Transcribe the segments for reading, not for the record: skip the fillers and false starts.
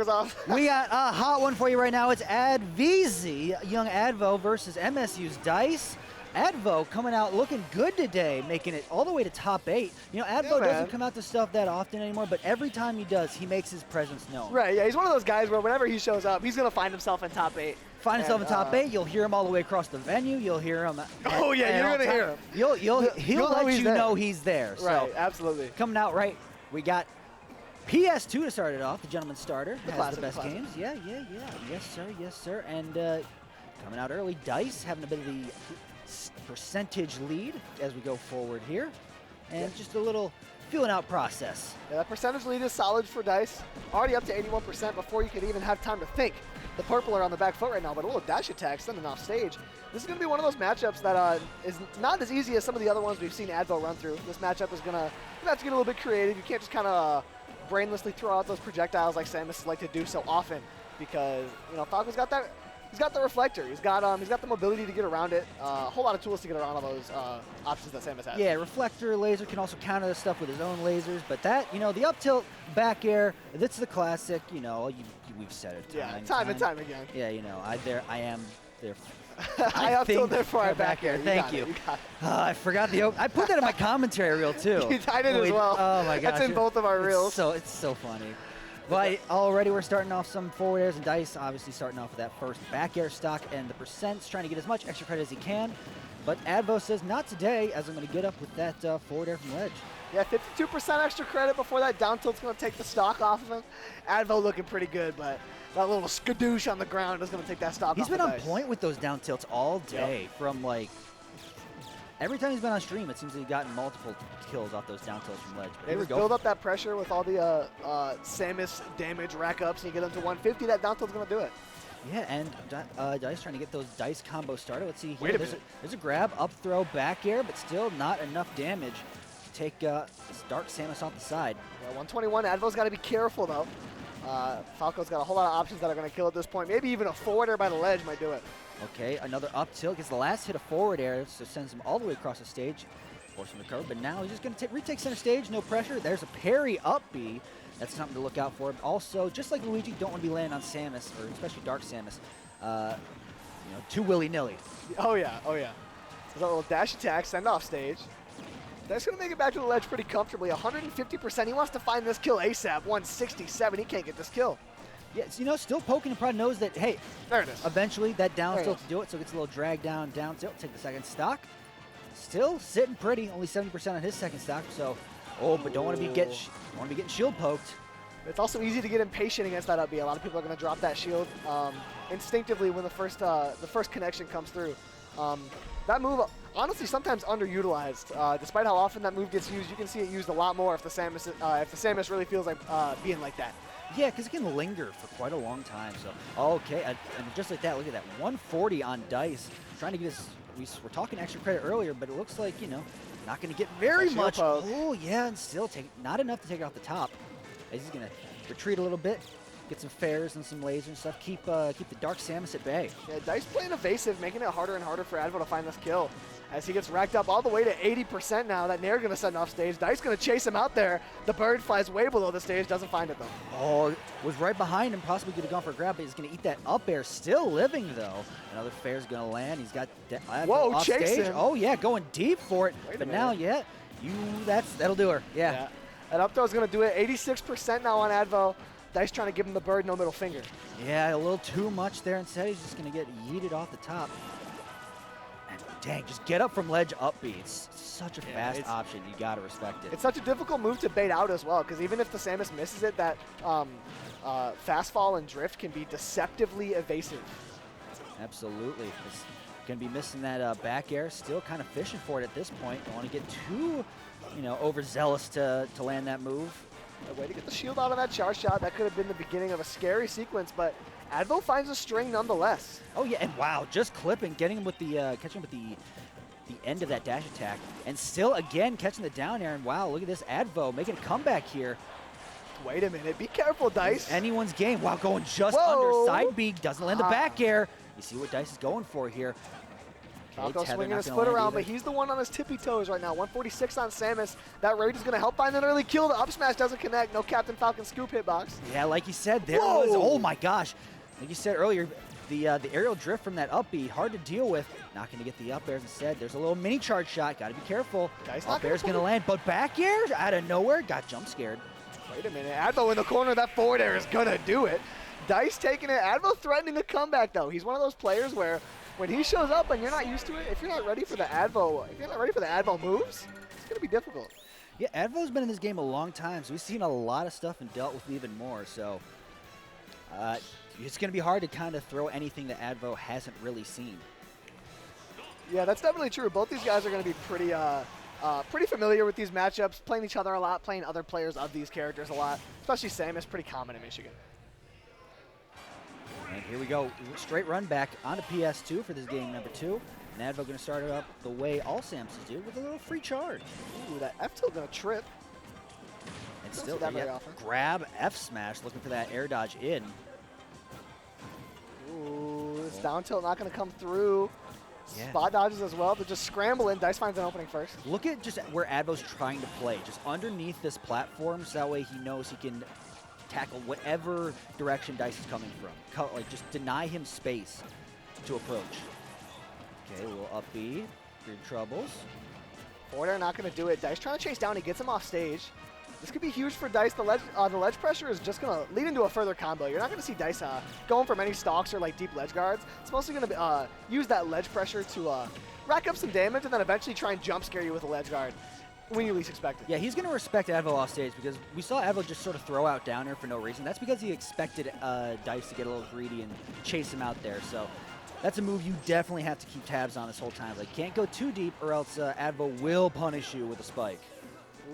off. We got a hot one for you right now. It's Adveux, young Adveux versus MSU's Dice. Adveux coming out looking good today, making it all the way to top 8. You know, Adveux doesn't come out to stuff that often anymore, but every time he does, he makes his presence known. Right, yeah, he's one of those guys where whenever he shows up, he's going to find himself in top 8. Find himself in top 8, you'll hear him all the way across the venue, you'll hear him. Oh yeah, you're going to hear him. He'll let you know he's there. Right, so, absolutely. Coming out right, we got PS2 to start it off, the gentleman's starter. Has the best games. Yeah. Yes, sir. And coming out early, Dice having a bit of the percentage lead as we go forward here. And just a little feeling out process. Yeah, that percentage lead is solid for Dice. Already up to 81% before you could even have time to think. The purple are on the back foot right now, but a little dash attack sending off stage. This is going to be one of those matchups that is not as easy as some of the other ones we've seen Adveux run through. This matchup is going to have to get a little bit creative. You can't just kind of brainlessly throw out those projectiles like Samus like to do so often, because Falco's got that. He's got the reflector. He's got the mobility to get around it. A whole lot of tools to get around all those options that Samus has. Yeah, reflector laser can also counter this stuff with his own lasers, but that the up tilt back air, that's the classic. We've said it time and time again. Yeah, I am there. I up tilt, therefore I back air. Thank you. I forgot I put that in my commentary reel too. I did as well. Oh my gosh, that's in both of our reels. It's so funny. But already we're starting off some forward airs, and Dice obviously starting off with that first back air stock, and the percent's trying to get as much extra credit as he can. But Adveux says, not today, as I'm going to get up with that forward air from ledge. Yeah, 52% extra credit before that down tilt's going to take the stock off of him. Adveux looking pretty good, but that little skadoosh on the ground is going to take that stock off. He's been on point with those down tilts all day. From every time he's been on stream, it seems that he's gotten multiple kills off those down tilts from ledge. But they just build up that pressure with all the Samus damage rack ups, and you get them to 150. That down tilt's going to do it. Yeah, and Dice trying to get those Dice combos started. Let's see here. There's a grab, up throw, back air, but still not enough damage to take Dark Samus off the side. Yeah, 121. Adveu's got to be careful, though. Falco's got a whole lot of options that are going to kill at this point. Maybe even a forward air by the ledge might do it. Okay, another up tilt. Gets the last hit of forward air, so sends him all the way across the stage. Force him to recover, but now he's just going to retake center stage, no pressure. There's a parry up B. That's something to look out for. Also, just like Luigi, don't want to be landing on Samus, or especially Dark Samus, too willy-nilly. Oh, yeah. So that little dash attack, send off stage. That's going to make it back to the ledge pretty comfortably. 150%. He wants to find this kill ASAP. 167. He can't get this kill. Yeah, still poking and probably knows that, hey, there it is. Eventually that down tilt to do it, so it gets a little drag down tilt, take the second stock. Still sitting pretty, only 70% on his second stock, so, but don't want to be getting shield poked. It's also easy to get impatient against that up B. A lot of people are going to drop that shield instinctively when the first connection comes through. That move, honestly, sometimes underutilized. Despite how often that move gets used, you can see it used a lot more if the Samus really feels like being like that. Yeah, because it can linger for quite a long time. So, okay, and just like that, look at that, 140 on Dice, trying to get his. We were talking extra credit earlier, but it looks like not going to get very much. Oh yeah, and still not enough to take it off the top. He's going to retreat a little bit, get some fares and some lasers and stuff. Keep the Dark Samus at bay. Yeah, Dice playing evasive, making it harder and harder for Adveux to find this kill. As he gets racked up all the way to 80% now, that Nair going to send off stage. Dice going to chase him out there. The bird flies way below the stage, doesn't find it though. Oh, was right behind him, possibly could have gone for a grab, but he's going to eat that up air. Still living though. Another fair's going to land. He's got off chase stage. Him. Oh yeah, going deep for it. But now, that'll do her. Yeah. And up throw's going to do it. 86% now on Adveux. Dice trying to give him the bird, no middle finger. Yeah, a little too much there. Instead, he's just going to get yeeted off the top. And dang, just get up from ledge up B. It's such a fast option. You got to respect it. It's such a difficult move to bait out as well, because even if the Samus misses it, that fast fall and drift can be deceptively evasive. Absolutely. It's going to be missing that back air. Still kind of fishing for it at this point. Don't want to get too, overzealous to land that move. A way to get the shield out of that charge shot. That could have been the beginning of a scary sequence, but Adveux finds a string nonetheless. Oh yeah, and wow, just clipping, getting him with the catching him with the end of that dash attack, and still again catching the down air. And wow, look at this Adveux making a comeback here. Wait a minute, be careful, Dice. It's anyone's game. Wow, going just under side B, doesn't land the back air. You see what Dice is going for here. Falco swinging his foot around, but he's the one on his tippy toes right now. 146 on Samus. That rage is going to help find an early kill. The up smash doesn't connect. No Captain Falcon scoop hitbox. Yeah, like you said, there was, oh my gosh. Like you said earlier, the aerial drift from that up B, hard to deal with. Not going to get the up airs instead. There's a little mini charge shot. Got to be careful. Up air's going to land, but back air out of nowhere. Got jump scared. Wait a minute. Adveux in the corner. That forward air is going to do it. Dice taking it. Adveux threatening a comeback, though. He's one of those players where when he shows up and you're not used to it, if you're not ready for the Adveux moves, it's going to be difficult. Yeah, Adveu's been in this game a long time, so we've seen a lot of stuff and dealt with even more. So it's going to be hard to kind of throw anything that Adveux hasn't really seen. Yeah, that's definitely true. Both these guys are going to be pretty familiar with these matchups, playing each other a lot, playing other players of these characters a lot, especially Samus, pretty common in Michigan. And here we go, straight run back onto PS2 for this game number 2. And Adveux going to start it up the way all Samuses do, with a little free charge. Ooh, that F tilt going to trip. And still, grab F smash, looking for that air dodge in. Ooh, this down tilt not going to come through. Yeah. Spot dodges as well. They're just scrambling. Dice finds an opening first. Look at just where Adveu's trying to play, just underneath this platform, so that way he knows he can tackle whatever direction Dice is coming from. Like, just deny him space to approach. Okay, a little up B, through troubles. Forward air not going to do it. Dice trying to chase down. He gets him off stage. This could be huge for Dice. The ledge pressure is just going to lead into a further combo. You're not going to see Dice going for many stalks or like deep ledge guards. It's mostly going to use that ledge pressure to rack up some damage and then eventually try and jump scare you with a ledge guard when you least expect it. Yeah, he's going to respect Adveux off stage because we saw Adveux just sort of throw out down air for no reason. That's because he expected Dice to get a little greedy and chase him out there. So that's a move you definitely have to keep tabs on this whole time. Like, can't go too deep or else Adveux will punish you with a spike.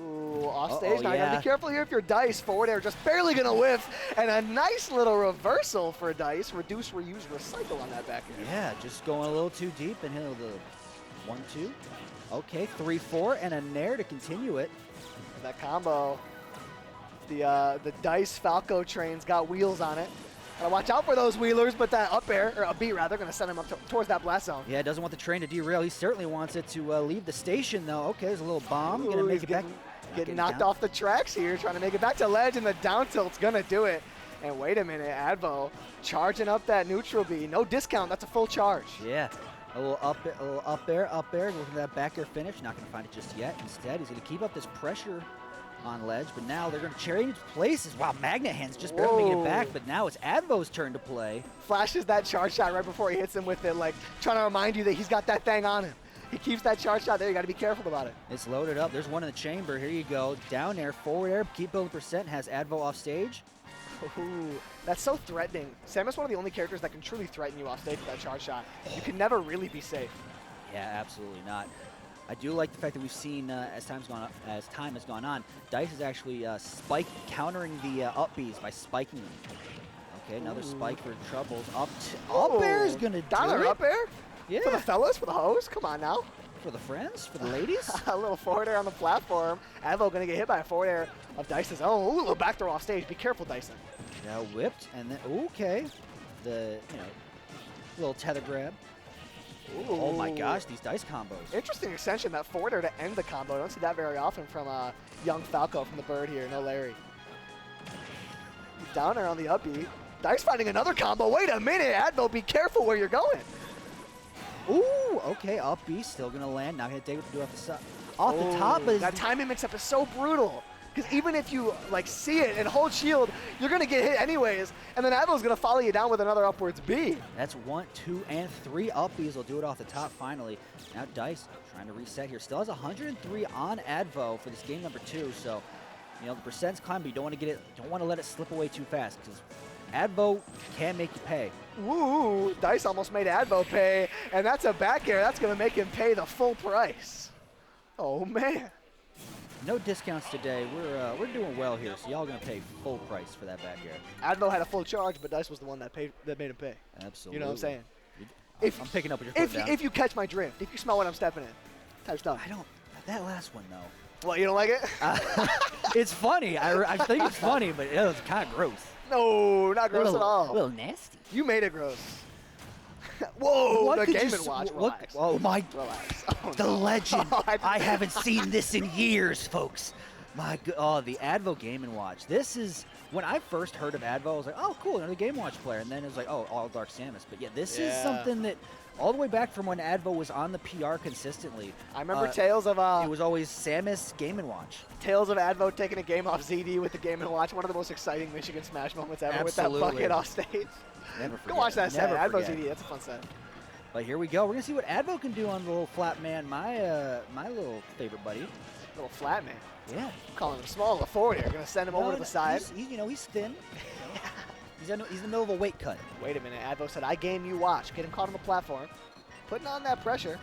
Ooh, off stage. Now you gotta be careful here if you're Dice. Forward air just barely gonna whiff. And a nice little reversal for Dice. Reduce, reuse, recycle on that back air. Yeah, just going a little too deep and hit the 1-2. Okay, 3-4 and a nair to continue it. And that combo. The Dice Falco train's got wheels on it. Gotta watch out for those wheelers, but that up air, or a B rather, gonna send him up towards that blast zone. Yeah, doesn't want the train to derail. He certainly wants it to leave the station, though. Okay, there's a little bomb. Gonna make it back. Getting knocked off the tracks here, trying to make it back to ledge, and the down tilt's gonna do it. And wait a minute, Adveux charging up that neutral B. No discount, that's a full charge. Yeah, a little up air, looking for that back air finish. Not gonna find it just yet. Instead, he's gonna keep up this pressure on ledge, but now they're going to change places. Wow, Magnet Hands just barely making it back, but now it's Adveu's turn to play. Flashes that charge shot right before he hits him with it, like trying to remind you that he's got that thing on him. He keeps that charge shot there. You got to be careful about it. It's loaded up. There's one in the chamber. Here you go. Down air, forward air, keep building percent, has Adveux off stage. Ooh, that's so threatening. Samus one of the only characters that can truly threaten you off stage with that charge shot. You can never really be safe. Yeah, absolutely not. I do like the fact that we've seen as time has gone on, Dice is actually countering the up Bs by spiking them. Okay, another spike for troubles. Up air is gonna do it. Up air? Yeah. For the fellas, for the hoes. Come on now. For the friends, for the ladies. A little forward air on the platform. Adveux gonna get hit by a forward air of Dice's own. Ooh, a little back throw off stage. Be careful, Dyson. Yeah, whipped and then okay, the little tether grab. Ooh. Oh my gosh, these Dice combos. Interesting extension, that forward air to end the combo. I don't see that very often from young Falco from the bird here, no Larry. Down air on the up B. Dice finding another combo. Wait a minute, Adveux, be careful where you're going. Ooh, okay, up B, still gonna land. Not gonna take what to do off the top. But that timing mix-up is so brutal. Because even if you like see it and hold shield, you're gonna get hit anyways. And then Adveu's gonna follow you down with another upwards B. That's 1, 2, and 3 up Bs. Will do it off the top finally. Now Dice trying to reset here. Still has 103 on Adveux for this game number 2. So, the percent's climb, but you don't want to don't want to let it slip away too fast because Adveux can make you pay. Woo! Dice almost made Adveux pay, and that's a back air. That's gonna make him pay the full price. Oh man. No discounts today. We're doing well here, so y'all gonna pay full price for that back air. Adveux had a full charge, but Dice was the one that made him pay. Absolutely. You know what I'm saying? I'm picking up with your foot down. If you catch my drift, if you smell what I'm stepping in, type stuff. I don't. That last one though. What, you don't like it? It's funny. I think it's funny, but it was kind of gross. No, not gross at all. A little nasty. You made it gross. Whoa, What the could you Game s- & Watch. what- Relax. Oh my, Relax. Oh, the no. legend. Oh, I haven't seen this in years, folks. My God, oh, the Adveux Game & Watch. This is, when I first heard of Adveux, I was like, oh, cool, another Game & Watch player. And then it was like, oh, all Dark Samus. But yeah, this is something that, all the way back from when Adveux was on the PR consistently. I remember tales of It was always Samus Game & Watch. tales of Adveux taking a game off ZD with the Game & Watch. One of the most exciting Michigan Smash moments ever with that bucket off stage. Never Go forget. watch that set. Never Adveux forget. ZD. That's a fun set. But here we go. We're gonna see what Adveux can do on the little flat man, my little favorite buddy. Little flat man. Yeah. I'm calling him small to forward here. Gonna send him over to the side. He's thin. He's in the middle of a weight cut. Wait a minute. Adveux said, I game, you watch. Get him caught on the platform. Putting on that pressure.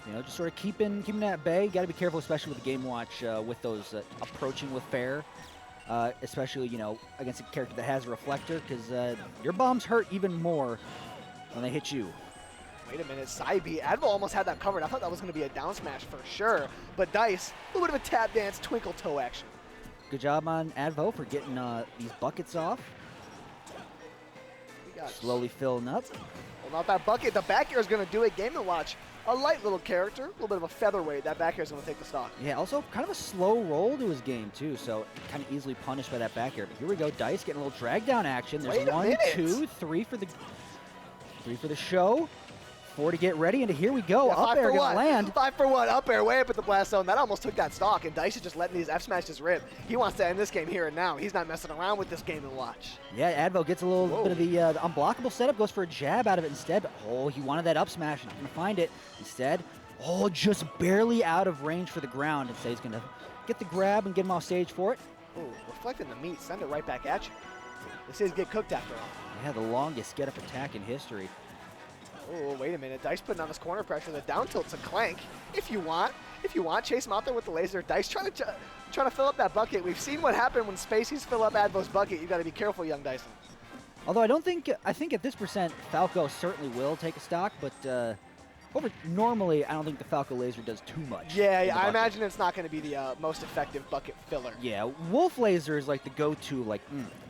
You know, just sort of keeping that at bay. You got to be careful, especially with the Game Watch, with those approaching with fair, especially, you know, against a character that has a reflector, because your bombs hurt even more when they hit you. Wait a minute. Side B. Adveux almost had that covered. I thought that was going to be a down smash for sure. But Dice, a little bit of a tap dance, twinkle toe action. Good job on Adveux for getting these buckets off. We got Slowly filling up. Well, not that bucket. The back air is going to do it. Game & Watch. A light little character. A little bit of a featherweight. That back air is going to take the stock. Yeah, also kind of a slow roll to his game, too, so kind of easily punished by that back air. But here we go. Dice getting a little drag down action. There's Wait a 1, minute. 2, 3 for the show. 4 to get ready, and here we go. Yeah, Up air going to land. 5 for 1. Up air way up at the blast zone. That almost took that stock, and Dice is just letting these F smashes rip. He wants to end this game here and now. He's not messing around with this Game & Watch. Yeah, Adveux gets a little bit of the unblockable setup, goes for a jab out of it instead. But, oh, he wanted that up smash, and couldn't find it. Instead, oh, just barely out of range for the ground. Instead, he's going to get the grab and get him off stage for it. Oh, reflecting the meat. Send it right back at you. This is get cooked after all. Yeah, the longest get-up attack in history. Oh, wait a minute. Dice putting on this corner pressure. The down tilt's a clank. If you want, chase him out there with the laser. Dice trying to fill up that bucket. We've seen what happened when Spaceys fill up Adveu's bucket. You got to be careful, young Dyson. Although I think at this percent, Falco certainly will take a stock, but normally I don't think the Falco laser does too much. Yeah, in the I bucket. imagine it's not going to be the most effective bucket filler. Yeah, Wolf laser is like the go-to, like,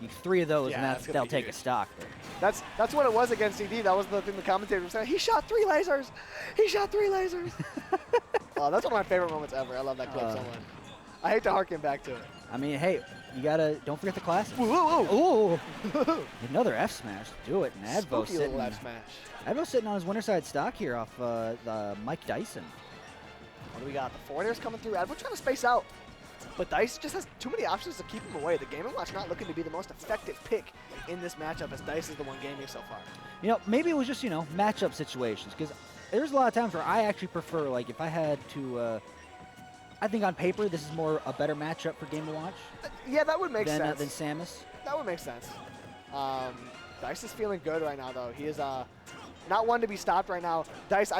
you 3 of those, Yeah, and that's gonna they'll be take huge. a stock. That's what it was against CD. That was the thing the commentator was saying. He shot 3 lasers. He shot 3 lasers. Oh, that's one of my favorite moments ever. I love that clip so much. I hate to harken back to it. I mean, hey, you gotta, don't forget the classics. Whoa. Ooh, another F smash, do it. And Adveux Spooky little F smash. Adveux sitting on his winner side stock here off the Mike Dyson. What do we got? The forwarders coming through. Adveux trying to space out. But Dice just has too many options to keep him away. The Game & Watch not looking to be the most effective pick in this matchup as Dice is the one gaming so far. You know, maybe it was just, matchup situations, because there's a lot of times where I actually prefer, like, if I had to, I think on paper this is more a better matchup for Game & Watch Yeah, that would make than sense. Samus. That would make sense. Dice is feeling good right now, though. He is not one to be stopped right now. Dice,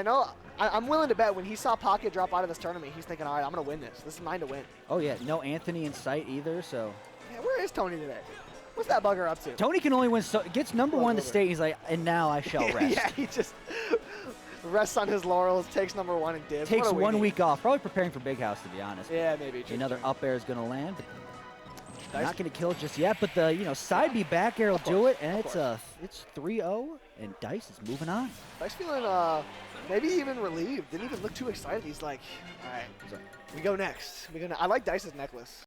I'm willing to bet when he saw Pocket drop out of this tournament, he's thinking, all right, I'm going to win this. This is mine to win. Oh, yeah, no Anthony in sight either, so. Yeah, where is Tony today? What's that bugger up to? Tony can only win, gets number 1 in the state, he's like, and now I shall rest. Yeah, he just rests on his laurels, takes number 1 and dips. Takes What a 1 weenie. week off, probably preparing for Big House, to be honest. Yeah, maybe. Another up air is going to land. Dice. Not going to kill it just yet, but the side B back air will do it, and it's 3-0, and Dice is moving on. Dice feeling maybe even relieved. Didn't even look too excited. He's like, all right, we go next. I like Dice's necklace.